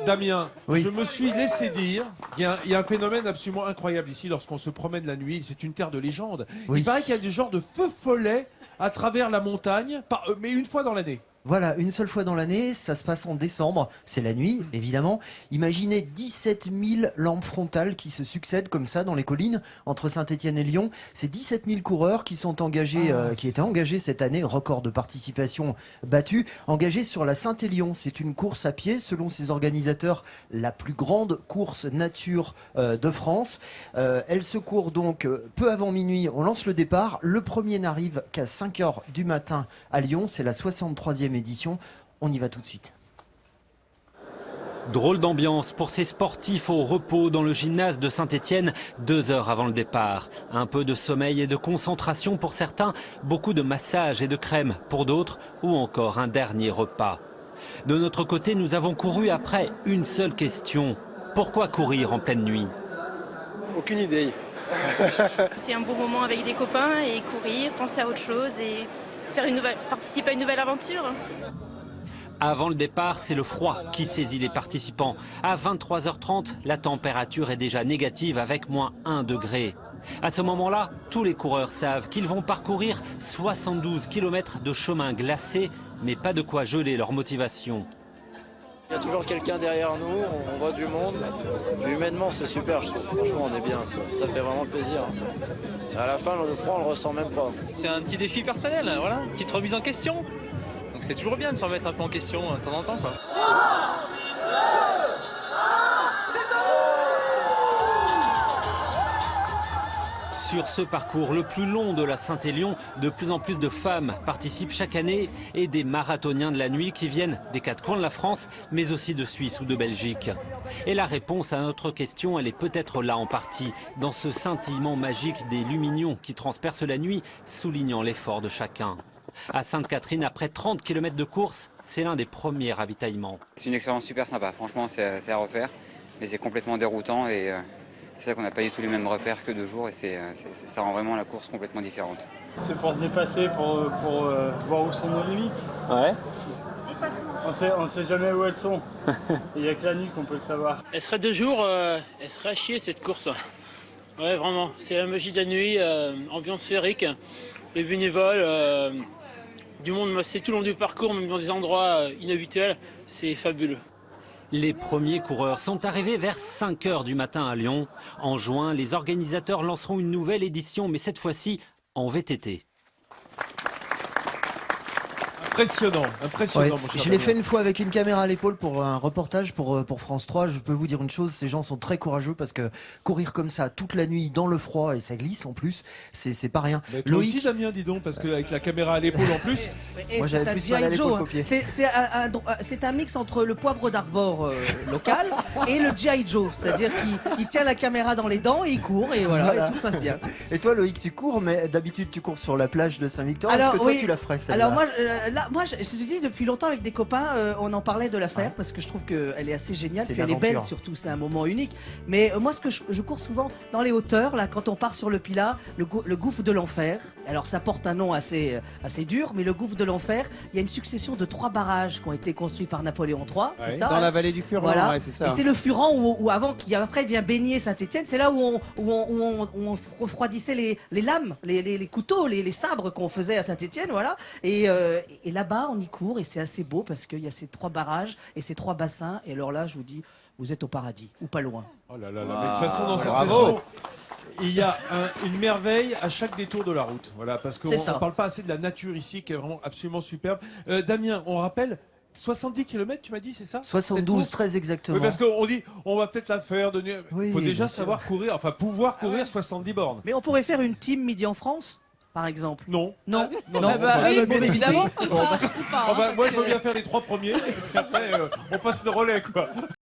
Damien, Oui. je me suis laissé dire, il y a un phénomène absolument incroyable ici lorsqu'on se promène la nuit, c'est une terre de légende. Oui. Il paraît qu'il y a des genres de feux follets à travers la montagne, mais une fois dans l'année. Voilà, une seule fois dans l'année, ça se passe en décembre, c'est la nuit, évidemment. Imaginez 17 000 lampes frontales qui se succèdent comme ça dans les collines entre Saint-Étienne et Lyon. C'est 17 000 coureurs qui sont engagés, qui étaient engagés cette année, record de participation battu, engagés sur la Saint-Élion. C'est une course à pied, selon ses organisateurs, la plus grande course nature de France. Elle se court donc peu avant minuit, on lance le départ. Le premier n'arrive qu'à 5 h du matin à Lyon, c'est la 63e édition. On y va tout de suite. Drôle d'ambiance pour ces sportifs au repos dans le gymnase de Saint-Étienne, 2 heures avant le départ. Un peu de sommeil et de concentration pour certains, beaucoup de massages et de crème pour d'autres, ou encore un dernier repas. De notre côté, nous avons couru après une seule question. Pourquoi courir en pleine nuit? Aucune idée. C'est un bon moment avec des copains et courir, penser à autre chose et participer à une nouvelle aventure. Avant le départ, c'est le froid qui saisit les participants. À 23h30, la température est déjà négative avec moins 1 degré. À ce moment-là, tous les coureurs savent qu'ils vont parcourir 72 km de chemin glacé, mais pas de quoi geler leur motivation. Il y a toujours quelqu'un derrière nous, on voit du monde. Humainement, c'est super, je trouve. Franchement, on est bien, ça fait vraiment plaisir. À la fin, le froid, on le ressent même pas. C'est un petit défi personnel, voilà, une petite remise en question. Donc c'est toujours bien de se remettre un peu en question de temps en temps, quoi. Sur ce parcours le plus long de la Saint-Élion, de plus en plus de femmes participent chaque année et des marathoniens de la nuit qui viennent des 4 coins de la France, mais aussi de Suisse ou de Belgique. Et la réponse à notre question, elle est peut-être là en partie, dans ce scintillement magique des luminions qui transpercent la nuit, soulignant l'effort de chacun. À Sainte-Catherine, après 30 km de course, c'est l'un des premiers ravitaillements. C'est une expérience super sympa, franchement c'est à refaire, mais c'est complètement déroutant et c'est vrai qu'on n'a pas du tout les mêmes repères que 2 jours et ça rend vraiment la course complètement différente. C'est pour se dépasser, pour voir où sont nos limites. Ouais. On sait jamais où elles sont. Il n'y a que la nuit qu'on peut le savoir. Elle serait 2 jours, elle serait à chier cette course. Ouais, vraiment, c'est la magie de la nuit, ambiance féerique, les bénévoles, du monde massé tout le long du parcours, même dans des endroits inhabituels, c'est fabuleux. Les premiers coureurs sont arrivés vers 5 h du matin à Lyon. En juin, les organisateurs lanceront une nouvelle édition, mais cette fois-ci en VTT. Impressionnant, impressionnant, Ouais, mon cher je l'ai Damien. fait une fois avec une caméra à l'épaule pour un reportage pour France 3. Je peux vous dire une chose, ces gens sont très courageux parce que courir comme ça toute la nuit dans le froid et ça glisse en plus, c'est pas rien. Mais toi aussi Damien, dis donc, parce qu'avec la caméra à l'épaule en plus. Moi j'avais plus mal à l'épaule qu'au pied. C'est un mix entre le poivre d'Arvor local et le G.I. Joe. C'est-à-dire qu'il tient la caméra dans les dents et il court et voilà. Et tout passe bien. Et toi Loïc, tu cours, mais d'habitude tu cours sur la plage de Saint-Victor. Est-ce que toi tu la ferais celle-là? Alors moi, je me suis dit depuis longtemps avec des copains, on en parlait de la faire parce que je trouve qu'elle est assez géniale. Puis elle est belle surtout, c'est un moment unique. Mais moi, ce que je cours souvent dans les hauteurs, là, quand on part sur le Pilat, le gouffre de l'enfer. Alors ça porte un nom assez dur, mais le gouffre de l'enfer, il y a une succession de 3 barrages qui ont été construits par Napoléon III. C'est ça. Dans la vallée du Furan, voilà. ouais, c'est ça. Et c'est le Furan où avant, qui après vient baigner Saint-Étienne. C'est là où on refroidissait les lames, les couteaux, les sabres qu'on faisait à Saint-Étienne, voilà. Et là-bas, on y court et c'est assez beau parce qu'il y a ces 3 barrages et ces 3 bassins. Et alors là, je vous dis, vous êtes au paradis ou pas loin. Oh là là là, mais de toute façon dans cette région, il y a une merveille à chaque détour de la route. Voilà, parce qu'on ne parle pas assez de la nature ici qui est vraiment absolument superbe. Damien, on rappelle 70 km, tu m'as dit, c'est ça? 72, très exactement. Oui, parce qu'on dit, on va peut-être la faire. Il faut déjà savoir courir, enfin pouvoir courir 70 bornes. Mais on pourrait faire une team Midi en France par exemple. Non. Non. Évidemment. Moi, je veux bien faire les 3 premiers. Et puis après, on passe le relais, quoi.